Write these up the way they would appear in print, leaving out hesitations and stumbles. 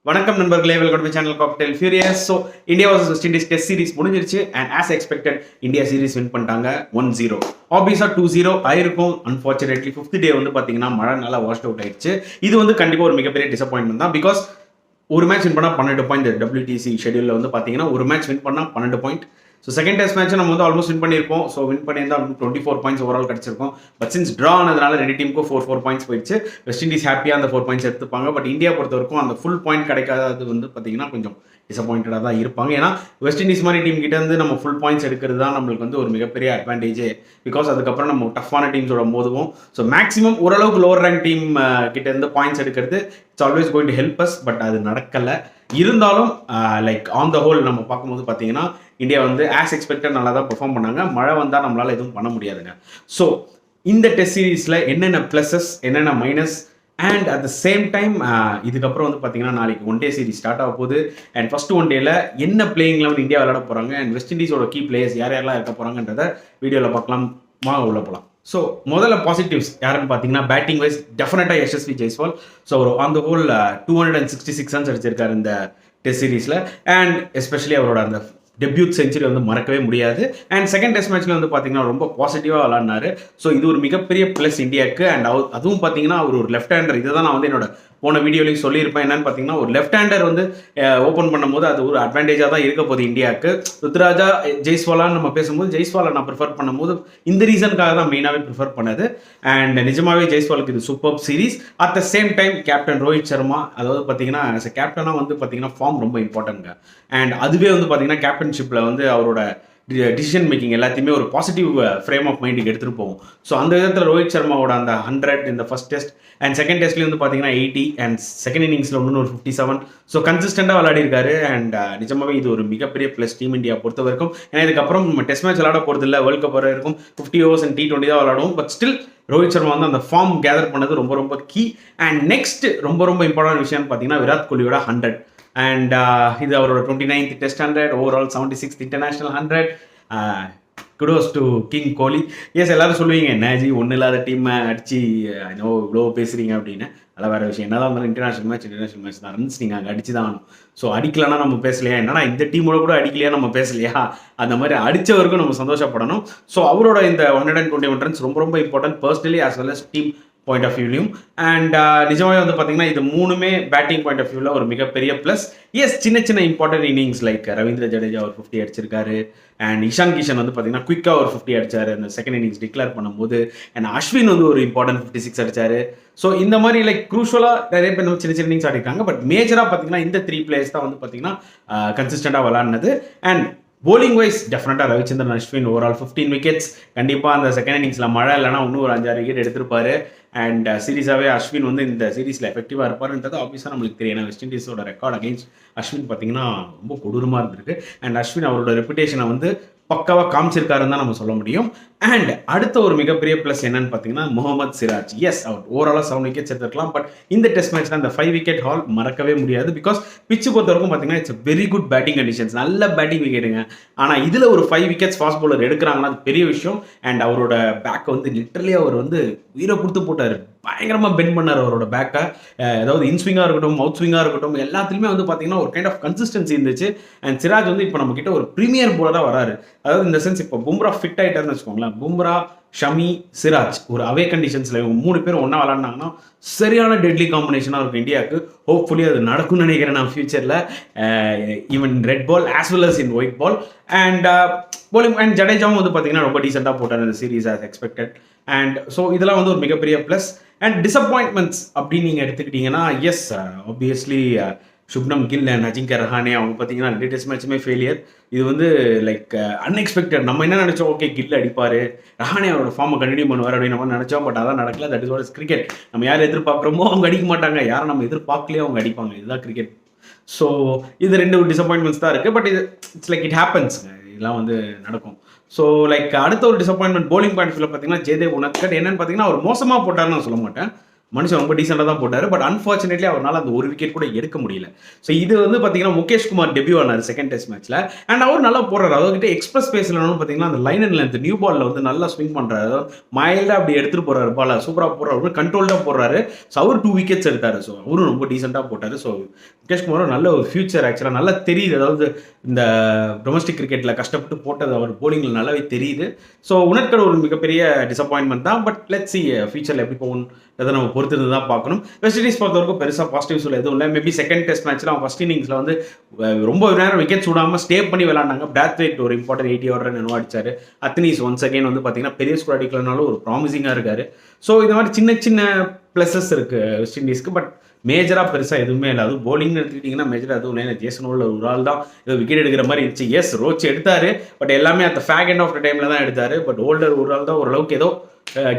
வணக்கம் நண்பர்களே, welcome to channel cocktail furious. So India versus West Indies test series முடிஞ்சிருச்சு and as expected India series win பண்ணிட்டாங்க 1-0. ஆப்வியஸாக 2-0 ஆயிருக்கும். அன்ஃபார்ச்சுனேட்லி 5th டே வந்து பார்த்தீங்கன்னா மழை நல்லா வாஷ் அவுட் ஆயிடுச்சு. இது வந்து கண்டிப்பாக ஒரு மிகப்பெரிய டிசப்பாயின்மெண்ட் தான். பிகாஸ் ஒரு மேட்ச் வின் பண்ணால் 12 பாயிண்ட் WTC ஷெடியூலில் வந்து பார்த்தீங்கன்னா ஒரு மேட்ச் வின் பண்ணால் 12 point. So second test match நம்ம வந்து ஆல்மோஸ்ட் வின் பண்ணியிருப்போம். ஸோ வின் பண்ணியிருந்தா 24 பாயிண்ட்ஸ் ஓவரால் கிடச்சிருக்கும். பட் சின்ஸ் ட்ரா ஆனதுனால ரெண்டு டீமுக்கும் 4 பாயிண்ட்ஸ் போயிடுச்சு. வெஸ்ட் இண்டீஸ் ஹாப்பியாக அந்த 4 பாயிண்ட்ஸ் எடுத்துப்பாங்க. பட் இந்தியா பொறுத்த வரைக்கும் அந்த ஃபுல் பாயிண்ட் கிடைக்காதது வந்து பார்த்தீங்கன்னா கொஞ்சம் டிசப்பாயிண்டடாக தான் இருப்பாங்க. ஏன்னா வெஸ்ட் இண்டீஸ் மாதிரி டீம் கிட்ட இருந்து நம்ம ஃபுல் பாயிண்ட்ஸ் எடுக்கிறது தான் நம்மளுக்கு வந்து ஒரு மிகப்பெரிய அட்வான்டேஜே. பிகாஸ் அதுக்கப்புறம் நம்ம டஃப்பான டீம்ஸோட மோதுவோம். ஸோ மேக்ஸிமம் ஓரளவுக்கு லோவர் ரேங்க் டீம் கிட்ட இருந்து பாயிண்ட்ஸ் எடுக்கிறது it's always going to help us. But அது நடக்கலை. இருந்தாலும் லைக் ஆன் த ஹோல் நம்ம பார்க்கும்போது பார்த்தீங்கன்னா இந்தியா வந்து ஆஸ் எக்ஸ்பெக்டட் நல்லா தான் பெர்ஃபார்ம் பண்ணாங்க. மழை வந்தால் நம்மளால் எதுவும் பண்ண முடியாதுங்க. ஸோ இந்த டெஸ்ட் சீரீஸில் என்னென்ன ப்ளஸஸ் என்னென்ன minus and at the same time இதுக்கப்புறம் வந்து பார்த்தீங்கன்னா நாளைக்கு ஒன் டே சீரிஸ் ஸ்டார்ட் ஆக போகுது. அண்ட் ஃபர்ஸ்ட் ஒன் டேல என்ன பிளேயிங்ல வந்து இந்தியா விளையாட போகிறாங்க அண்ட் வெஸ்ட் இண்டீஸோட கீ பிளேயர்ஸ் யார் யாரெல்லாம் இருக்க போகிறாங்கன்றத வீடியோவில் பார்க்கலாம். உள்ள போகலாம். ஸோ முதல்ல பாசிட்டிவ்ஸ் யாருன்னு பார்த்தீங்கன்னா பேட்டிங் வைஸ் டெஃபினட்டாக யசஸ்வி ஜெய்ஸ்வால். ஸோ அவர் ஆன் த ஹோல் 266 ரன்ஸ் அடிச்சிருக்காரு இந்த டெஸ்ட் சீரீஸில். அண்ட் எஸ்பெஷலி அவரோட அந்த டெபியூட் செஞ்சுரி வந்து மறக்கவே முடியாது. அண்ட் செகண்ட் டெஸ்ட் மேட்ச்ல வந்து பார்த்தீங்கன்னா ரொம்ப பாசிட்டிவாக விளாட்னாரு. ஸோ இது ஒரு மிகப்பெரிய ப்ளஸ் இந்தியாவுக்கு. அண்ட் அதுவும் பார்த்தீங்கன்னா அவர் ஒரு லெஃப்ட் ஹேண்டர். இதை தான் நான் வந்து என்னோட போன வீடியோலையும் சொல்லியிருப்பேன். என்னன்னு பார்த்தீங்கன்னா ஒரு லெஃப்ட் ஹேண்டர் வந்து ஓப்பன் பண்ணும்போது அது ஒரு அட்வான்டேஜாக தான் இருக்க போகுது இந்தியாவுக்கு. ருத்ராஜா ஜெய்ஸ்வாலான்னு நம்ம பேசும்போது ஜெய்ஸ்வாலை நான் ப்ரிஃபர் பண்ணும்போது இந்த ரீசனுக்காக தான் மெயினாகவே ப்ரிஃபர் பண்ணது. அண்ட் நிஜமாவே ஜெய்ஸ்வாலுக்கு இது super series. At the same time captain Rohit Sharma, அதாவது பார்த்தீங்கன்னா ஆஸ் அ கேப்டனாக வந்து பார்த்தீங்கன்னா ஃபார்ம் ரொம்ப இம்பார்ட்டன்ட்ங்க. அண்ட் அதுவே வந்து பார்த்தீங்கன்னா கேப்டன்ஷிப்பில் வந்து அவரோட டிசிஷன் மேக்கிங் எல்லாத்தையுமே ஒரு பாசிட்டிவ் ஃப்ரேம் ஆஃப் மைண்டுக்கு எடுத்துகிட்டு போகும். ஸோ அந்த விதத்தில் ரோஹித் சர்மாவோட அந்த 100 இந்த ஃபர்ஸ்ட் டெஸ்ட் அண்ட் செகண்ட் டெஸ்ட்லேயும் வந்து பார்த்தீங்கன்னா 80 அண்ட் செகண்ட் இன்னிங்ஸில் ஒன்று ஒரு 57. ஸோ கன்சிஸ்டண்டாக விளையாடிருக்காரு. அண்ட் நிஜமாவே இது ஒரு மிகப்பெரிய ப்ளஸ் டீம் இந்தியா பொறுத்த வரைக்கும். ஏன்னா இதுக்கப்புறம் நம்ம டெஸ்ட் மேட்ச் விளையாட போகிறது இல்லை, வேர்ல்ட் கப் வர இருக்கும் 50 ஓவர்ஸ் அண்ட் T20 தான் விளையாடுவோம். பட் ஸ்டில் ரோஹித் சர்மா வந்து அந்த ஃபார்ம் கேதர் பண்ணது ரொம்ப ரொம்ப கீ. அண்ட் நெக்ஸ்ட் ரொம்ப ரொம்ப இம்பார்ட்டன்ட் விஷயம்னு பார்த்தீங்கன்னா விராட் கோலியோட 100. அண்ட் இது அவரோட 29th test 100, overall 76th international 100. Kudos to king Kohli. Yes, எல்லாரும் சொல்லுவீங்க என்னாஜி ஒன்றும் இல்லாத டீமை அடிச்சு இவ்வளோ பேசுறீங்க அப்படின்னு. அதெல்லாம் வேற விஷயம். என்னதான் இருந்தாலும் இன்டர்நேஷனல் மேட்ச் தான். ரன்ஸ் நீங்கள் அங்கே அடிச்சு தான் ஆகணும். ஸோ அடிக்கலன்னா நம்ம பேசலையா, என்னன்னா இந்த டீமோட கூட அடிக்கலையா நம்ம பேசலையா, அந்த மாதிரி அடித்தவருக்கும் நம்ம சந்தோஷப்படணும். ஸோ அவரோட இந்த 121 ரன்ஸ் ரொம்ப ரொம்ப important personally as well as team point of வியூலையும். அண்ட் நிஜமாவே வந்து பார்த்தீங்கன்னா இது மூணுமே பேட்டிங் பாயிண்ட் ஆஃப் வியூவில் ஒரு மிகப்பெரிய ப்ளஸ். எஸ், சின்ன சின்ன important innings like Ravindra Jadeja ஒரு 50 அடிச்சிருக்காரு. அண்ட் இஷான் கிஷன் வந்து பார்த்தீங்கன்னா குயிக்காக ஒரு 50 அடிச்சாரு அந்த செகண்ட் இன்னிங்ஸ் டிக்ளேர் பண்ணும்போது. அண்ட் அஸ்வின் வந்து ஒரு இம்பார்ட்டன்ட் 56 அடிச்சாரு. ஸோ இந்த மாதிரி லைக் க்ரூஷலாக நிறைய பேர் சின்ன சின்ன இன்னிங்ஸ் ஆடிருக்காங்க. பட் மேஜராக பார்த்தீங்கன்னா இந்த 3 பிளேயர்ஸ் தான் வந்து பார்த்தீங்கன்னா கன்சிஸ்டண்டாக விளாட்னது. அண்ட் போலிங் வைஸ் டெஃபினட்டாக ரவிச்சந்திரன் அஸ்வின் ஓவரால் 15 விக்கெட்ஸ். கண்டிப்பாக அந்த செகண்ட் இன்னிங்ஸில் மழை இல்லைனா இன்னும் ஒரு 5-6 விக்கெட் எடுத்திருப்பாரு. அண்ட் சீரீஸாகவே அஸ்வின் வந்து இந்த சீரீஸில் எஃபெக்டிவாக இருப்பாருன்றது ஆப்வியஸாக நம்மளுக்கு தெரியும். ஏன்னா வெஸ்ட் இண்டீஸோட ரெக்கார்ட் அகெயின்ஸ்ட் அஸ்வின் பார்த்தீங்கன்னா ரொம்ப கொடூரமாக இருந்திருக்கு. அண்ட் அஸ்வின் அவரோட ரெப்புடேஷனை வந்து பக்காவாக காமிச்சிருக்காருன்னு தான் நம்ம சொல்ல முடியும். அண்ட் அடுத்த ஒரு மிகப்பெரிய ப்ளஸ் என்னன்னு பார்த்தீங்கன்னா முகமது சிராஜ். எஸ், அவர் ஓவராலாக 7 விக்கெட்ஸ் எடுத்துருக்கலாம். பட் இந்த டெஸ்ட் மேட்ச்ல அந்த 5 விக்கெட் ஹால் மறக்கவே முடியாது. பிகாஸ் பிச்சு பொறுத்த வரைக்கும் பார்த்தீங்கன்னா it's very good batting conditions, நல்ல பேட்டிங் விக்கெட்டுங்க. ஆனால் இதில் ஒரு 5 விக்கெட்ஸ் ஃபாஸ்ட் பவுலர் எடுக்கிறாங்கன்னா அது பெரிய விஷயம். அண்ட் அவரோட பேக்கை வந்து லிட்டரலி அவர் வந்து உயிரை கொடுத்து போட்டார். பயங்கரமாக பெண்ட் பண்ணார் அவரோட பேக்கை. அதாவது இன்ஸ்விங்காக இருக்கட்டும், அவுட் ஸ்விங்காக இருக்கட்டும், எல்லாத்துலேயுமே வந்து பார்த்தீங்கன்னா ஒரு கைண்ட் ஆஃப் கன்சிஸ்டன்சி இருந்துச்சு. அண்ட் சிராஜ் வந்து இப்போ நம்ம கிட்ட ஒரு ப்ரீமியர் போலராக வராரு. அதாவது இந்த சென்ஸ் இப்போ பும்ரா ஃபிட் ஆகிட்டாருன்னு வச்சுக்கோங்களேன். பும்ரா, ஷமி, சிராஜ் ஒரு அவே கண்டிஷன்ஸில் இவங்க 3 பேர் ஒன்றா விளாட்னாங்கன்னா சரியான டெட்லி காம்பினேஷனாக இருக்கும் இந்தியாவுக்கு. ஹோப்ஃபுல்லி அது நடக்கும்னு நினைக்கிறேன் நான் ஃபியூச்சரில். Even red ball as well as in white ball. And bowling and ஜடேஜாவும் வந்து பார்த்தீங்கன்னா ரொம்ப டீசெண்டாக போட்டார் இந்த series as expected. And so இதெல்லாம் வந்து ஒரு மிகப்பெரிய ப்ளஸ். அண்ட் டிசப்பாயின்ட்மெண்ட்ஸ் அப்படின்னு நீங்கள் எடுத்துக்கிட்டிங்கன்னா yes, obviously Shubman Gill and Ajinkya Rahane அவங்க பார்த்தீங்கன்னா 2 டெஸ்ட் மேட்சுமே ஃபெயிலியர். இது வந்து லைக் அன்எக்ஸ்பெக்டட். நம்ம என்ன நினச்சோம், ஓகே கில் அடிப்பார், ரஹானே அவரோட ஃபார்மை கண்டினியூ பண்ணுவார் அப்படின்னு நம்ம நினச்சோம். பட் அதான் நடக்கல. That is what is cricket. நம்ம யார் எதிர்பார்க்குறோமோ அவங்க அடிக்க மாட்டாங்க, யாரை நம்ம எதிர்பார்க்கலையோ அவங்க அடிப்பாங்க. இதுதான் கிரிக்கெட். ஸோ இது 2 டிசப்பாயின்மெண்ட்ஸ் தான் இருக்குது. பட் இது இட்ஸ் லைக் இட் ஹேப்பன்ஸ், இதெல்லாம் வந்து நடக்கும். ஸோ லைக் அடுத்த ஒரு டிசப்பாயின்மெண்ட் போலிங் பாயிண்ட் ஆஃப் வியூவில் பார்த்தீங்கன்னா ஜெயதேவ் உனத்கட். என்னன்னு பார்த்தீங்கன்னா அவர் மோசமாக போட்டார்னு நான் சொல்ல மாட்டேன், மனுஷன் ரொம்ப டீசெண்டாக தான் போட்டார். பட் அன்ஃபார்ச்சுனேட்லி அவரால் அந்த ஒரு விக்கெட் கூட எடுக்க முடியல. ஸோ இது வந்து பார்த்தீங்கன்னா முகேஷ் குமார் டெபியூ ஆனார் செகண்ட் டெஸ்ட் மேட்ச்ல. அண்ட் அவர் நல்லா போடுறாரு. அவர்கிட்ட எக்ஸ்பிரஸ் பேஸ்ல பார்த்தீங்கன்னா அந்த லைன் அண்ட் லென்த் நியூ பால்ல வந்து நல்லா ஸ்விங் பண்றாரு. மைல்டா அப்படி எடுத்துட்டு போறாரு பால, சூப்பரா போடுறாரு, கண்ட்ரோல்டா போடுறாரு. ஸோ அவர் 2 விக்கெட்ஸ் எடுத்தாரு. ஸோ அவரும் ரொம்ப டீசெண்டா போட்டாரு. ஸோ முகேஷ் குமாரும் நல்ல ஒரு ஃபியூச்சர் ஆக்சுவலா நல்லா தெரியுது. அதாவது இந்த டொமஸ்டிக் கிரிக்கெட்ல கஷ்டப்பட்டு போட்டது அவர் போலிங்ல நல்லாவே தெரியுது. ஸோ உனக்கு ஒரு மிகப்பெரிய டிசப்பாயின்மெண்ட் தான். பட் லெட்ஸ் சி ஃபியூச்சர்ல எப்படி போகும் அதை நம்ம பொறுத்து தான் பார்க்கணும். வெஸ்ட் இண்டீஸ் பொறுத்தவரைக்கும் பெருசாக பாசிட்டிவ் சொல்ல எதுவும் இல்லை. மேபி செகண்ட் டெஸ்ட் மேட்ச்ல அவங்க ஃபர்ஸ்ட் இன்னிங்ஸ்ல வந்து ரொம்ப நேரம் விக்கெட் சூடாமல் ஸ்டே பண்ணி விளையாண்டாங்க. பிராத்வேட் ஒரு இம்பார்ட்டன்ட் 80 ஓவர் ரன் அடிச்சாரு. அத்னீஸ் ஒன்ஸ் அகைன் வந்து பார்த்தீங்கன்னா பெரிய ஸ்கோர் அடிக்கலனாலும் ஒரு ப்ராமிசிங்காக இருக்காரு. ஸோ இந்த மாதிரி சின்ன சின்ன பிளஸஸ் இருக்கு வெஸ்ட் இண்டீஸ்க்கு. பட் மேஜராக பெருசாக எதுவுமே இல்லை. அதுவும் போலிங்னு எடுத்துக்கிட்டிங்கன்னா மேஜராக எதுவும் இல்லை. ஜேசன் ஹோல்டர் ஒரு ஆள் தான் ஏதோ விக்கெட் எடுக்கிற மாதிரி இருந்துச்சு. எஸ் ரோச் எடுத்தாரு. பட் எல்லாமே அந்த ஃபேக் எண்ட் ஆஃப் த டைம்ல தான் எடுத்தாரு. பட் ஹோல்டர் ஒரு ஆள் தான் ஓரளவுக்கு ஏதோ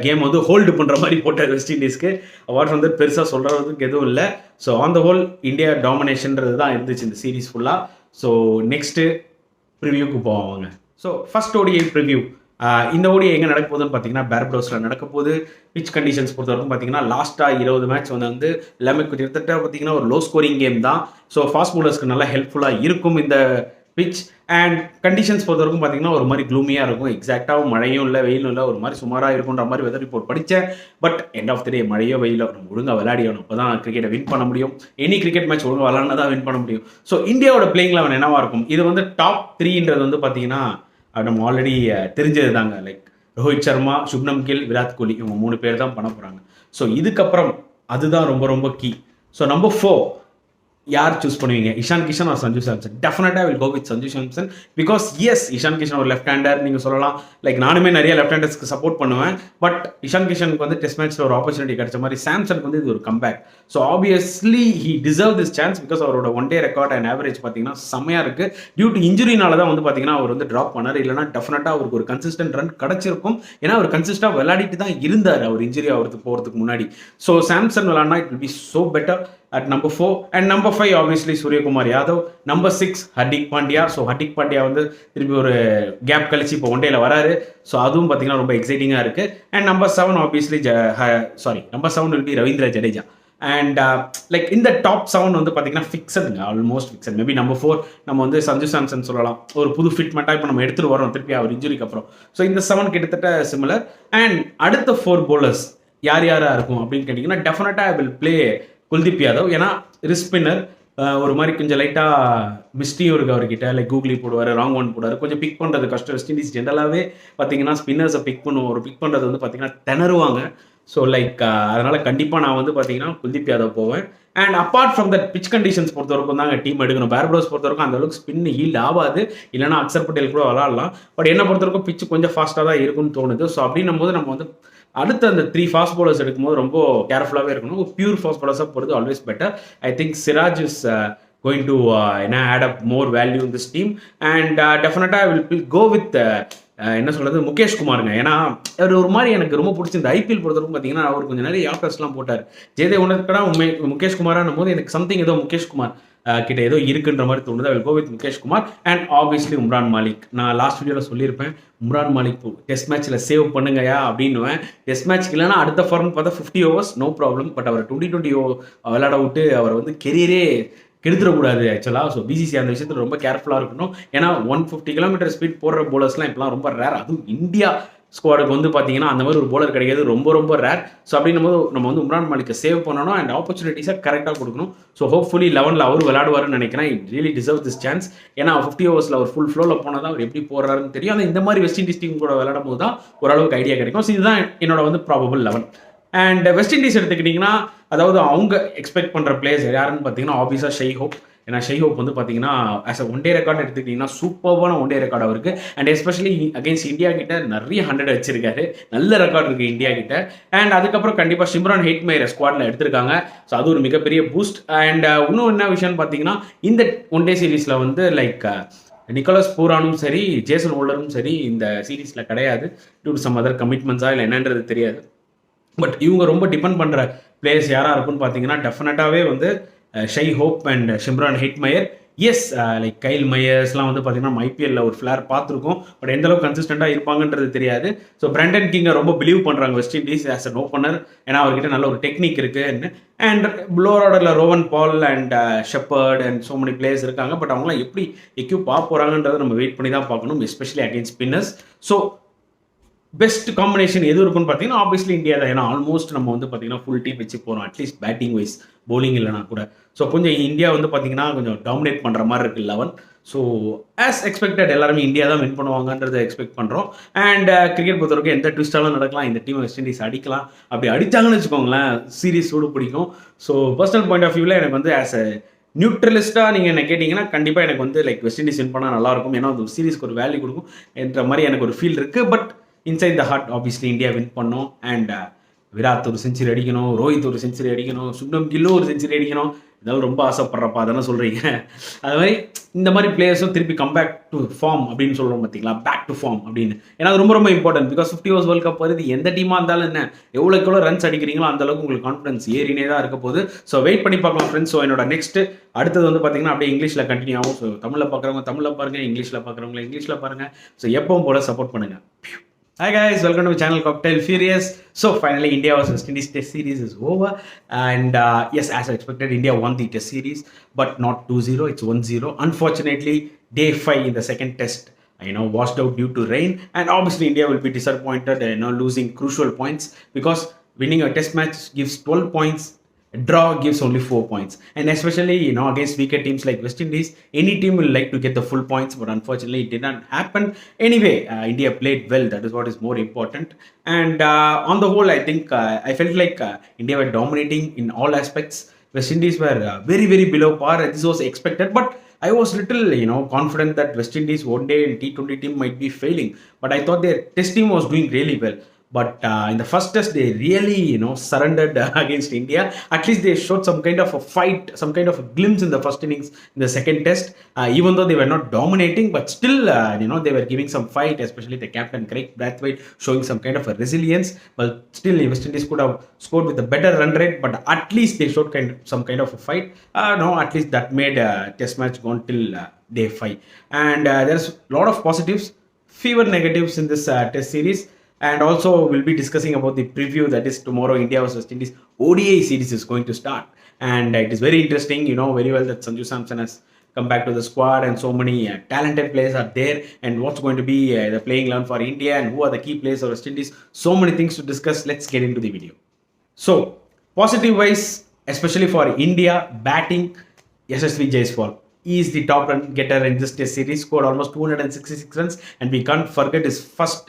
கேம் வந்து ஹோல்டு பண்ணுற மாதிரி போட்டார் வெஸ்ட் இண்டீஸ்க்கு. அவார்ட் வந்து பெருசாக சொல்கிறதுக்கு எதுவும் இல்லை. So on the whole India டாமினேஷன்றது தான் இருந்துச்சு இந்த சீரீஸ் ஃபுல்லாக. ஸோ நெக்ஸ்ட்டு ப்ரிவியூக்கு போவாங்க. So first ODI preview. இந்த ODI எங்கே நடக்க போகுதுன்னு பார்த்தீங்கன்னா பேர்படோஸில் நடக்க போகுது. பிச் கண்டிஷன்ஸ் பொறுத்தவரைக்கும் பார்த்தீங்கன்னா லாஸ்ட்டாக 20 மேட்ச் வந்து எல்லாமே கிட்டத்தட்ட பார்த்தீங்கன்னா ஒரு லோ ஸ்கோரிங் கேம் தான். ஸோ ஃபாஸ்ட் பவுலர்ஸ்க்கு நல்லா ஹெல்ப்ஃபுல்லாக இருக்கும் இந்த பிச். அண்ட் கண்டிஷன்ஸ் பொறுத்தவரைக்கும் பார்த்தீங்கன்னா ஒரு மாதிரி க்ளூமியாக இருக்கும். எக்ஸாக்டாகவும் மழையும் இல்லை வெயிலும் இல்லை, ஒரு மாதிரி சுமாராக இருக்குன்ற மாதிரி வெதர் ரிப்போர்ட் படித்தேன். பட் எண்ட் ஆஃப் த டே மழையோ வெயிலோ நம்ம ஒழுங்காக விளையாடியணும். அப்போ தான் கிரிக்கெட்டை வின் பண்ண முடியும். எனி கிரிக்கெட் மேட்ச் ஒழுங்காக விளையாடினா தான் வின் பண்ண முடியும். ஸோ இந்தியாவோட பிளேயிங் லெவன் என்னவா இருக்கும்? இது வந்து டாப் 3ன்றது வந்து பார்த்தீங்கன்னா நம்ம ஆல்ரெடி தெரிஞ்சது தாங்க. லைக் ரோஹித் சர்மா, சுப்னம் கில், விராட் கோலி, இவங்க 3 பேர் தான் பண்ண போகிறாங்க. ஸோ இதுக்கப்புறம் அதுதான் ரொம்ப ரொம்ப கீ. ஸோ நம்பர் 4 யார் சூஸ் பண்ணுவீங்க? இஷான் கிஷன் ஆர் சஞ்சு சாம்சன்? டெஃபினட்டா will go with Sanju Samson. Because yes, Ishan Kishan ஒரு லெஃப்ட் ஹேண்டர் நீங்கள் சொல்லலாம். லைக் நானுமே நிறைய லெஃப்ட் ஹேண்டர்ஸ்க்கு சப்போர்ட் பண்ணுவேன். பட் இஷான் கிஷனுக்கு வந்து டெஸ்ட் மேட்ச்ல ஒரு ஆப்பர்ச்சுனிட்டி கிடைச்ச மாதிரி சாம்சனுக்கு வந்து இது ஒரு comeback. So obviously he deserve this chance. Because அவரோட one day record and average பார்த்தீங்கன்னா செம்மையா இருக்கு. டியூ டு இன்ஜுரினால தான் வந்து பார்த்தீங்கன்னா அவர் வந்து ட்ராப் பண்ணார். இல்லைனா டெஃபினட்டா அவருக்கு ஒரு கன்சிஸ்டன்ட் ரன் கிடைச்சிருக்கும். ஏன்னா அவர் கன்சிஸ்டா விளையாடிட்டு தான் இருந்தார் அவர் இன்ஜுரி ஆகிறதுக்கு போகிறதுக்கு முன்னாடி. ஸோ சாம்சன் விளையாடினா it will be so better. At number 4 and number 5 obviously Suryakumar Yadav. Number 6 Hardik Pandya. So Hardik Pandya வந்து திருப்பி ஒரு கேப் கழிச்சு இப்போ ஒன்டேல வராரு. ஸோ அதுவும் பார்த்தீங்கன்னா ரொம்ப எக்ஸைட்டிங்காக இருக்கு. And number 7 obviously number 7 will be Ravindra Jadeja. And like இந்த டாப் 7 வந்து பார்த்தீங்கன்னா ஃபிக்ஸடுங்க, ஆல்மோஸ்ட் ஃபிக்ஸட். மேபி நம்பர் 4 நம்ம வந்து சஞ்சு சாம்சன் சொல்லலாம். ஒரு புது ஃபிட்மெண்ட்டாக இப்போ நம்ம எடுத்துகிட்டு வரோம் திருப்பி அவர் இன்ஜுரிக்கு அப்புறம். ஸோ இந்த 7 கிட்டத்தட்ட சிமிலர். அண்ட் அடுத்த 4 bowlers யார் யாராக இருக்கும் அப்படின்னு கேட்டிங்கன்னா டெஃபினட்டாக I will play Kuldeep Yadav. ஏன்னா ரிஸ்க் ஸ்பின்னர், ஒரு மாதிரி கொஞ்சம் லைட்டாக மிஸ்டியும் இருக்குது அவர்கிட்ட. லைக் கூகுளி போடுவார், ராங் ஒன் போடுவார், கொஞ்சம் பிக் பண்ணுறது கஷ்டம். வெஸ்ட் இண்டீஸ் ஜென்ரலாகவே பார்த்தீங்கன்னா ஸ்பின்னர்ஸை பிக் பண்ணுவோம். ஒரு பிக் பண்ணுறது வந்து பார்த்தீங்கன்னா திணறுவாங்க. ஸோ லைக் அதனால் கண்டிப்பாக நான் வந்து பார்த்தீங்கன்னா குல்தீப் யாதவ் போவேன். And apart from that pitch conditions பொறுத்தவரைக்கும் தாங்க டீம் எடுக்கணும். பேர்படோஸ் பொறுத்தவரைக்கும் அந்த அளவுக்கு ஸ்பின் ஹீல்ட் ஆகாது. இல்லைனா அக்சர் பட்டேல் கூட விளாடலாம். பட் என்ன பொறுத்தவரைக்கும் பிச்சு கொஞ்சம் ஃபாஸ்ட்டாக தான் இருக்கும்னு தோணுது. ஸோ அப்படின்னும் போது நம்ம வந்து அடுத்த அந்த 3 ஃபாஸ்ட் பவுலர்ஸ் எடுக்கும்போது ரொம்ப கேர்ஃபுல்லாகவே இருக்கணும். ஒரு பியூர் ஃபாஸ்ட் பவுலர்ஸாக போகிறது always better. I think Siraj is going to add up more value in this team. And டெஃபினட்டாக வில் கோ வித் என்ன சொல்கிறது, முகேஷ் குமாருங்க. ஏன்னா அவர் ஒரு மாதிரி எனக்கு ரொம்ப பிடிச்சி இந்த ஐபிஎல் பொறுத்தவரைக்கும் பார்த்தீங்கன்னா அவர் கொஞ்சம் நிறைய யாக்கர்ஸ்லாம் போட்டார். ஜெயதேவ் உனக்கடா முகேஷ் குமாரானும் போது எனக்கு சம்திங் ஏதோ முகேஷ் குமார் கிட்ட ஏதோ இருக்குன்ற மாதிரி தோணுது. Will go with Mukesh Kumar. And obviously Umran Malik. நான் லாஸ்ட் வீடியோவில் சொல்லியிருப்பேன், உம்ரான் மாலிக் டெஸ்ட் மேட்ச்சில் சேவ் பண்ணுங்கயா அப்படின்னுவேன். டெஸ்ட் மேட்ச்க்கு இல்லைனா அடுத்த ஃபார்ம் பார்த்தா 50 overs நோ ப்ராப்ளம். பட் அவர் 2020 விளையாட விட்டு அவர் வந்து கெரியரே கெடுத்துடக்கூடாது ஆக்சுவலாக. ஸோ பிசிசி அந்த விஷயத்தில் ரொம்ப கேர்ஃபுல்லாக இருக்கணும். ஏன்னா 150 km ஸ்பீட் போடுற போலர்ஸ்லாம் இப்போலாம் ரொம்ப ரேர். அதுவும் இந்தியா ஸ்குவாடுக்கு வந்து பார்த்தீங்கன்னா அந்த மாதிரி ஒரு போலர் கிடைக்காது, ரொம்ப ரொம்ப ரேர். ஸோ அப்படின்னும் போது நம்ம வந்து உம்ரான் மாலிக்கை சேவ் பண்ணணும் அண்ட் ஆப்பர்ச்சுனிட்டிஸை கரெக்டாக கொடுக்கணும். ஸோ ஹோப்ஃபுல்லி 11ல் அவர் விளையாடுவாருன்னு நினைக்கிறேன். It really deserve this chance. ஏன்னா 50 overs அவர் ஃபுல் ஃப்ளோவில் போனால் தான் அவர் எப்படி போடுறாருன்னு தெரியும். ஆனால் இந்த மாதிரி வெஸ்ட் இண்டீஸ் டீம் கூட விளையாடும் போது தான் ஓரளவுக்கு ஐடியா கிடைக்கும். ஸோ இதுதான் என்னோட வந்து ப்ராபபிள் 11. அண்ட் வெஸ்ட் இண்டீஸ் எடுத்துக்கிட்டிங்கன்னா அதாவது அவங்க எக்ஸ்பெக்ட் பண்ணுற பிளேயர்ஸ் யாருன்னு பார்த்தீங்கன்னா ஆப்வியஸாக ஷை ஹோப். ஏன்னா ஷை ஹோப் வந்து பார்த்தீங்கன்னா as a one day record எடுத்துக்கிட்டிங்கன்னா சூப்பர்வான ஒன் டே ரெக்கார்ட் அவருக்கு. அண்ட் எஸ்பெஷலி அகேன்ஸ்ட் இந்தியா கிட்ட நிறைய 100 வச்சிருக்காரு. நல்ல ரெக்கார்ட் இருக்குது இந்தியா கிட்ட. அண்ட் அதுக்கப்புறம் கண்டிப்பாக சிம்ரான் ஹெட்மேயர் ஸ்குவாடில் எடுத்திருக்காங்க. ஸோ அது ஒரு மிகப்பெரிய பூஸ்ட். அண்ட் இன்னும் என்ன விஷயம்னு பார்த்தீங்கன்னா இந்த ஒன் டே சீரீஸில் வந்து லைக் நிக்கோலஸ் பூரானும் சரி, ஜேசன் ஹோல்டரும் சரி இந்த சீரீஸில் கிடையாது. டியூ டு சம் அதர் கமிட்மெண்ட்ஸா இல்லை என்னன்றது தெரியாது. பட் இவங்க ரொம்ப டிபெண்ட் பண்ணுற பிளேயர்ஸ் யாராக இருக்குன்னு பார்த்தீங்கன்னா டெஃபினட்டாகவே வந்து Shai Hope and Shimron Hetmyer. Yes like Kyle மையர்ஸ்லாம் வந்து பார்த்தீங்கன்னா நம்ம ஐபிஎல்ல ஒரு ஃபிளேர் பார்த்துருக்கோம். பட் எந்த அளவுக்கு கன்சிஸ்டண்டாக இருப்பாங்கன்றது தெரியாது. ஸோ பிரண்டன் கிங்கை ரொம்ப பிலீவ் பண்ணுறாங்க West Indies as an opener. ஏன்னா அவர்கிட்ட நல்ல ஒரு டெக்னிக் இருக்குது. அண்ட் லோவர் ஆர்டரில் Rovman Powell and Shepherd and so many players இருக்காங்க. பட் அவங்களாம் எப்படி எக்யூப் ஆக போகிறாங்கன்றதை நம்ம வெயிட் பண்ணி தான் பார்க்கணும், especially against spinners. So best combination எது இருக்குன்னு பார்த்தீங்கன்னா ஆப்வியஸ்லி இந்தியா தான். ஏன்னா ஆல்மோஸ்ட் நம்ம வந்து பார்த்தீங்கன்னா ஃபுல் டீம் வச்சு போகிறோம், அட்லீஸ்ட் பேட்டிங் வைஸ், பவுலிங் இல்லைனா கூட. ஸோ கொஞ்சம் இந்தியா வந்து பார்த்தீங்கன்னா கொஞ்சம் டாமினேட் பண்ணுற மாதிரி இருக்குது 11. ஸோ ஆஸ் எக்ஸ்பெக்டட் எல்லாருமே இந்தியா தான் வின் பண்ணுவாங்கன்றதை எக்ஸ்பெக்ட் பண்ணுறோம். அண்ட் கிரிக்கெட் பொறுத்தவரைக்கும் எந்த ட்விஸ்டாலும் நடக்கலாம். இந்த டீம் வெஸ்ட் இண்டீஸ் அடிக்கலாம். அப்படி அடித்தாங்கன்னு வச்சுக்கோங்களேன், சீரீஸ் சூடு பிடிக்கும். ஸோ பர்சனல் பாயிண்ட் ஆஃப் வியூவில் எனக்கு வந்து ஆஸ் அ நியூட்ரலிஸ்ட்டாக நீங்கள் என்ன கேட்டிங்கன்னா கண்டிப்பாக எனக்கு வந்து லைக் வெஸ்ட் இண்டீஸ் வின் பண்ணால் நல்லாயிருக்கும். ஏன்னா ஒரு சீரீஸ்க்கு ஒரு வேல்யூ கொடுக்கும் என்ற மாதிரி எனக்கு ஒரு ஃபீல் இருக்குது. But inside the heart obviously India win பண்ணோம். அண்ட் விராட் ஒரு செஞ்சுரி அடிக்கணும், ரோஹித் ஒரு செஞ்சுரி அடிக்கணும், சுப்னம் கில்லு ஒரு செஞ்சுரி அடிக்கணும். இதெல்லாம் ரொம்ப ஆசைப்படுறப்பா தானே சொல்கிறீங்க. அது மாதிரி இந்த மாதிரி பிளேயர்ஸும் திருப்பி கம்பேக் டு ஃபார்ம் அப்படின்னு சொல்கிறோம் பார்த்தீங்களா, பேக் டு ஃபார்ம் அப்படின்னு. ஏன்னா அது ரொம்ப ரொம்ப important. Because 50 overs world cup வருது. எந்த டீமாக இருந்தாலும் என்ன, எவ்வளோ ரன்ஸ் அடிக்கிறீங்களோ அந்த அளவுக்கு உங்களுக்கு கான்ஃபிடன்ஸ் ஏறினே தான் இருக்க போகுது. ஸோ வெயிட் பண்ணி பார்க்கலாம் ஃப்ரெண்ட்ஸ். ஸோ என்னோட நெக்ஸ்ட் அடுத்தது வந்து பார்த்தீங்கன்னா அப்படியே இங்கிலீஷில் கண்டினியூ ஆகும். ஸோ தமிழில் பார்க்குறவங்க தமிழில் பாருங்கள், இங்கிலீஷில் பார்க்குறவங்க இங்கிலீஷில் பாருங்கள். ஸோ எப்பவும் போல சப்போர்ட் பண்ணுங்கள். Hi guys, welcome to my channel Cocktail Furious. So finally India vs West Indies test series is over, and yes, as I expected, India won the test series, but not 2-0, it's 1-0. Unfortunately, day 5 in the second test, washed out due to rain, and obviously India will be disappointed, losing crucial points, because winning a test match gives 12 points. A draw gives only 4 points, and especially against weaker teams like West Indies, any team will like to get the full points, but unfortunately it did not happen. Anyway, India played well, that is what is more important. And on the whole, I think I felt like India were dominating in all aspects. West Indies were very very below par. This was expected, but I was little confident that West Indies one day in T20 team might be failing, but I thought their test team was doing really well. But in the first test, they really, surrendered against India. At least they showed some kind of a fight, some kind of a glimpse in the first innings. In the second test, even though they were not dominating, but still, they were giving some fight, especially the captain, Craig Brathwaite, showing some kind of a resilience. But still, West Indies could have scored with a better run rate, but at least they showed some kind of a fight. At least that made test match gone till day 5. And there's a lot of positives, fewer negatives in this test series. And also we'll be discussing about the preview, that is tomorrow India vs West Indies ODI series is going to start, and it is very interesting. Very well that Sanju Samson has come back to the squad, and so many talented players are there, and what's going to be the playing 11 for India, and who are the key players of West Indies. So many things to discuss. Let's get into the video. So positive wise, especially for India batting, Yashasvi Jaiswal, he is the top run getter in this test series, scored almost 266 runs, and we can't forget his first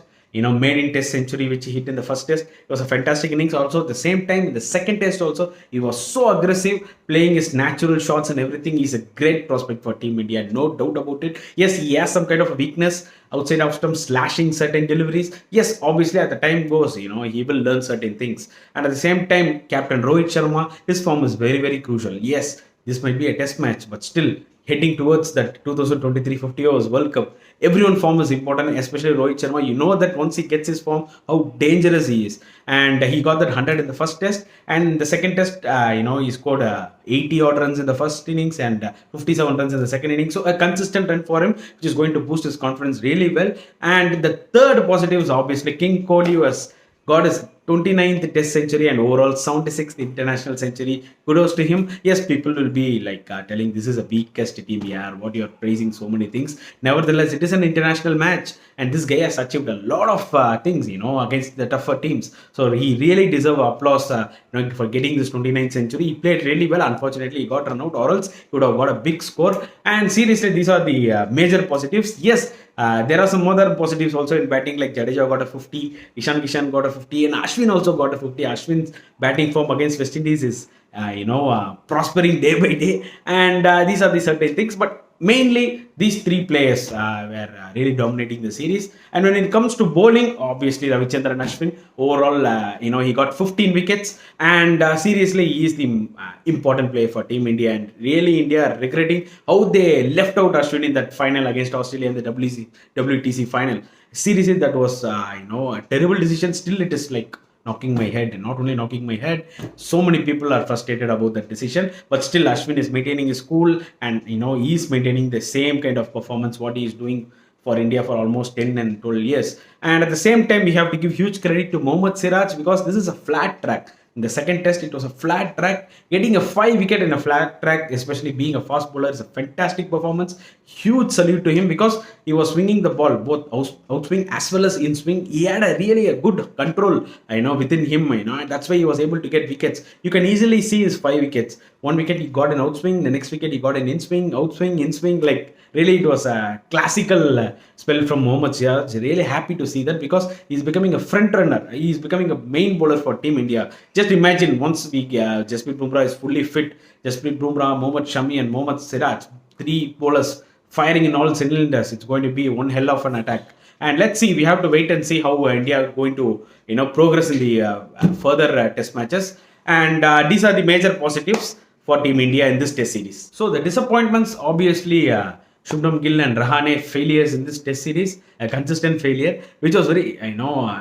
maiden test century which he hit in the first test. It was a fantastic innings. Also at the same time in the second test also, he was so aggressive, playing his natural shots and everything. He's a great prospect for Team India, no doubt about it. Yes, he has some kind of a weakness outside of stump, slashing certain deliveries. Yes, obviously as the time goes, he will learn certain things. And at the same time, Captain Rohit Sharma, his form is very very crucial. Yes, this might be a test match, but still heading towards that 2023 50 overs World Cup, everyone's form is important, especially Rohit Sharma. That once he gets his form, how dangerous he is. And he got that 100 in the first test, and in the second test, he scored 80 odd runs in the first innings and 57 runs in the second innings. So a consistent run for him, which is going to boost his confidence really well. And the third positive is obviously King Kohli has got his 29th test century and overall 76th international century. Kudos to him. Yes, people will be like telling this is a weakest team here, what you're praising so many things. Nevertheless, it is an international match, and this guy has achieved a lot of things against the tougher teams. So he really deserves applause for getting this 29th century. He played really well. Unfortunately, he got run out, or else he would have got a big score. And seriously, these are the major positives. Yes, there are some other positives also in batting, like Jadeja got a 50, Ishan Kishan got a 50, and Ashwin also got a 50. Ashwin's batting form against West Indies is prospering day by day, and these are the certain things. But mainly these three players were really dominating the series. And when it comes to bowling, obviously Ravichandran Ashwin, overall he got 15 wickets, and seriously he is the important player for Team India. And really India are regretting how they left out Ashwin in that final against Australia in the WTC final. Seriously, that was a terrible decision. Still it is like knocking my head, and not only knocking my head, so many people are frustrated about that decision. But still, Ashwin is maintaining his cool, and he is maintaining the same kind of performance what he is doing for India for almost 10 and 12 years. And at the same time, we have to give huge credit to Mohammad Siraj, because this is a flat track. In the second test, it was a flat track. Getting a 5 wicket in a flat track, especially being a fast bowler, is a fantastic performance. Huge salute to him, because he was swinging the ball both outswing as well as in swing. He had really a good control, within him. And that's why he was able to get wickets. You can easily see his 5 wickets. 1 wicket he got in outswing. The next wicket he got in swing, outswing, in swing. Like really, it was a classical spell from Mohammad Siraj. Really happy to see that, because he's becoming a front runner. He's becoming a main bowler for Team India. Just imagine, once Jasprit Bumrah is fully fit, Jasprit Bumrah, Mohammad Shami, and Mohammad Siraj, 3 bowlers firing in all cylinders. It's going to be one hell of an attack. And let's see. We have to wait and see how India are going to progress in the further test matches. And these are the major positives for Team India in this test series. So the disappointments, obviously, Shubman Gill and Rahane failures in this test series, a consistent failure, which was very,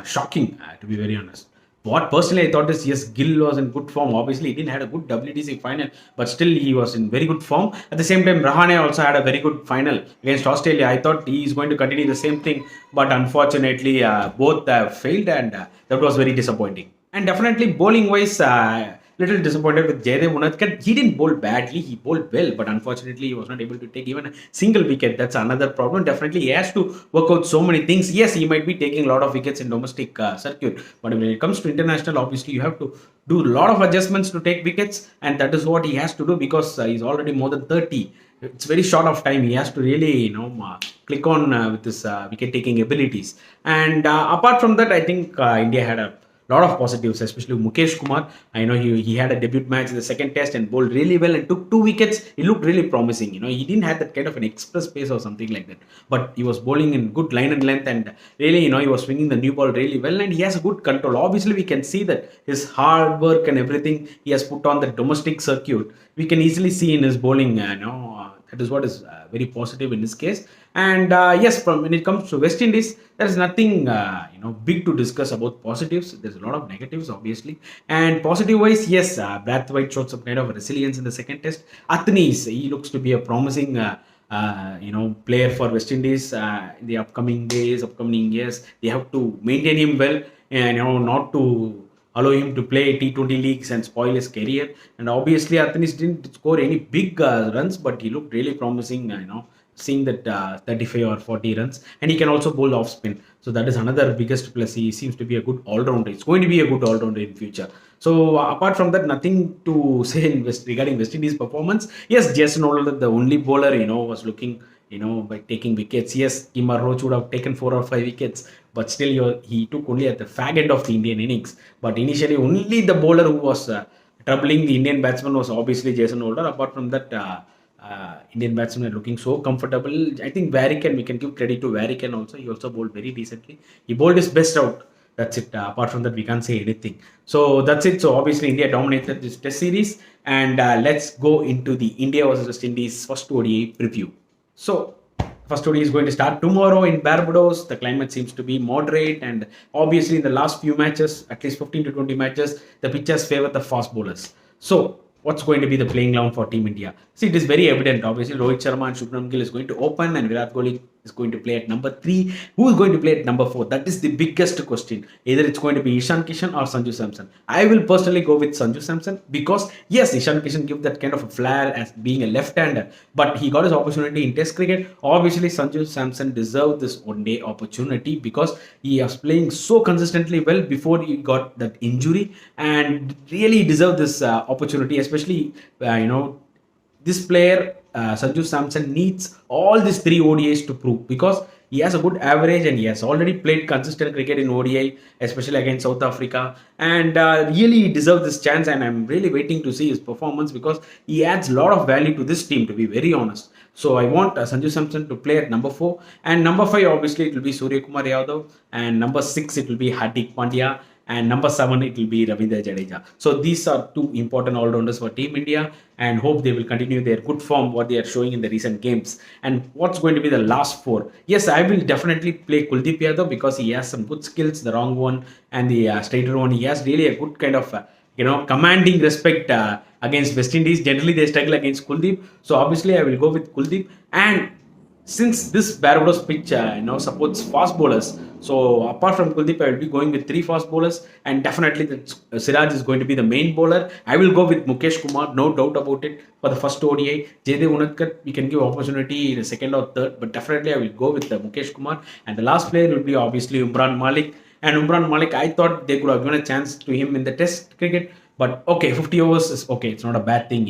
shocking, to be very honest. What personally I thought is, yes, Gill was in good form. Obviously, he didn't have a good WTC final, but still he was in very good form. At the same time, Rahane also had a very good final against Australia. I thought he is going to continue the same thing, but unfortunately, both failed, and that was very disappointing. And definitely, bowling wise, little disappointed with Jaydev Unadkat. He didn't bowl badly, he bowled well, but unfortunately he was not able to take even a single wicket. That's another problem. Definitely he has to work out so many things. Yes, he might be taking a lot of wickets in domestic circuit, but when it comes to international, obviously you have to do a lot of adjustments to take wickets, and that is what he has to do, because he's already more than 30. It's very short of time. He has to really, click on with his wicket taking abilities. And apart from that, I think India had a lot of positives, especially Mukesh Kumar. I know he had a debut match in the second test and bowled really well and took 2 wickets. He looked really promising. He didn't have that kind of an express pace or something like that, but he was bowling in good line and length, and really, he was swinging the new ball really well, and he has a good control. Obviously, we can see that his hard work and everything he has put on the domestic circuit, we can easily see in his bowling. That is what is very positive in this case. And yes, when it comes to West Indies, there is nothing big to discuss about positives. There's a lot of negatives, obviously. And positive wise, yes, Brathwaite showed some kind of resilience in the second test. Athnees, he looks to be a promising player for West Indies in the upcoming days, upcoming years. They have to maintain him well, and not to allow him to play T20 leagues and spoil his career. And obviously, Athens didn't score any big runs, but he looked really promising, seeing that 35 or 40 runs. And he can also bowl off spin. So that is another biggest plus. He seems to be a good all-rounder. It's going to be a good all-rounder in future. So apart from that, nothing to say regarding West Indies performance. Yes, Jason Holder, the only bowler, was looking, by taking wickets. Yes, Kemar Roach would have taken 4 or 5 wickets, but still he took only at the fag end of the Indian innings. But initially, only the bowler who was troubling the Indian batsman was obviously Jason Holder. Apart from that, Indian batsmen are looking so comfortable. I think we can give credit to Varican also. He also bowled very decently. He bowled his best out. That's it. Apart from that, we can't say anything. So that's it. So obviously, India dominated this test series. And let's go into the India versus West Indies first ODI preview. So, first ODI is going to start tomorrow in Barbados. The climate seems to be moderate, and obviously in the last few matches, at least 15 to 20 matches, the pitches favor the fast bowlers. So, what's going to be the playing ground for Team India? See, it is very evident. Obviously, Rohit Sharma and Shubman Gill is going to open, and Virat Kohli is going to play at number 3. Who is going to play at number 4? That is the biggest question. Either it's going to be Ishan Kishan or Sanju Samson. I will personally go with Sanju Samson, because yes, Ishan Kishan gives that kind of a flair as being a left-hander, but he got his opportunity in Test cricket. Obviously, Sanju Samson deserved this one-day opportunity because he was playing so consistently well before he got that injury, and really deserved this opportunity. Especially, this player, Sanju Samson, needs all these 3 ODIs to prove, because he has a good average and he has already played consistent cricket in ODI, especially against South Africa, and really deserves this chance. And I'm really waiting to see his performance, because he adds a lot of value to this team, to be very honest. So I want Sanju Samson to play at number 4, and number 5 obviously it will be Surya Kumar Yadav, and number 6 it will be Hardik Pandya. and number 7 it will be Ravindra Jadeja. So these are two important all-rounders for Team India, and hope they will continue their good form what they are showing in the recent games. And what's going to be the last four? Yes, I will definitely play Kuldeep Yadav because he has some good skills. The wrong one and the straighter one, he has really a good kind of commanding respect against West Indies. Generally they struggle against Kuldeep, so obviously I will go with Kuldeep. And since this Barbados pitch supports fast bowlers, so apart from Kuldeep, I will be going with 3 fast bowlers, and definitely Siraj is going to be the main bowler. I will go with Mukesh Kumar, no doubt about it, for the first ODI. Jaydev Unadkat, we can give opportunity in the second or third, but definitely I will go with Mukesh Kumar. And the last player will be obviously Umran Malik. And Umran Malik, I thought they could have given a chance to him in the Test cricket, but okay, 50 overs is okay. It's not a bad thing.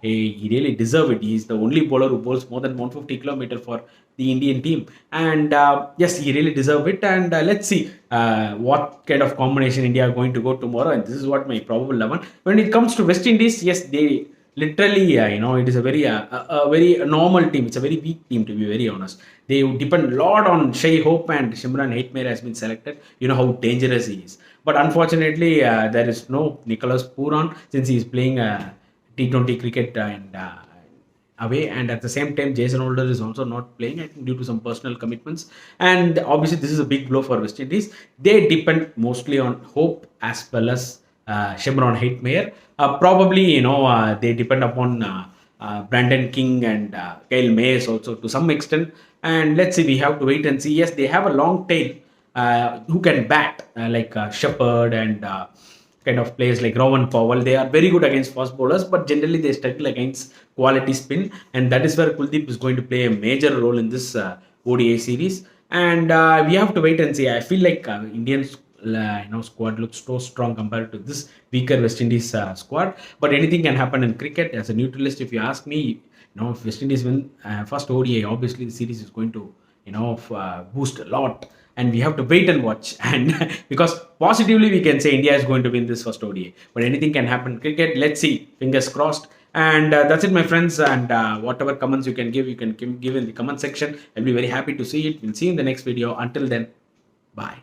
He really deserved it. He's the only bowler who bowls more than 150 kilometers for the Indian team, and yes, he really deserved it. And let's see what kind of combination India are going to go tomorrow. And this is what my probable 11. When it comes to West Indies, yes, they literally, it is a very normal team. It's a very weak team, to be very honest. They depend a lot on Shai Hope, and Shimran Hetmyer has been selected. You know how dangerous he is. But unfortunately, there is no Nicholas Pooran, since he is playing T20 cricket and away, and at the same time Jason Holder is also not playing, I think, due to some personal commitments. And obviously this is a big blow for West Indies. They depend mostly on Hope as well as Shimron Hetmyer. Probably they depend upon Brandon King and Kyle Mayes also to some extent. And let's see, we have to wait and see. Yes, they have a long tail who can bat like Shepherd and kind of players like Rowan Powell. They are very good against fast bowlers, but generally they struggle against quality spin, and that is where Kuldeep is going to play a major role in this ODI series. And we have to wait and see. I feel like Indians squad looks so strong compared to this weaker West Indies squad, but anything can happen in cricket. As a neutralist, if you ask me, if West Indies win first ODI, obviously the series is going to boost a lot, and we have to wait and watch. And because positively we can say India is going to win this first ODI, but anything can happen in cricket. Let's see, fingers crossed. And that's it, my friends. And whatever comments you can give in the comment section. I'll be very happy to see it. We'll see you in the next video. Until then, bye.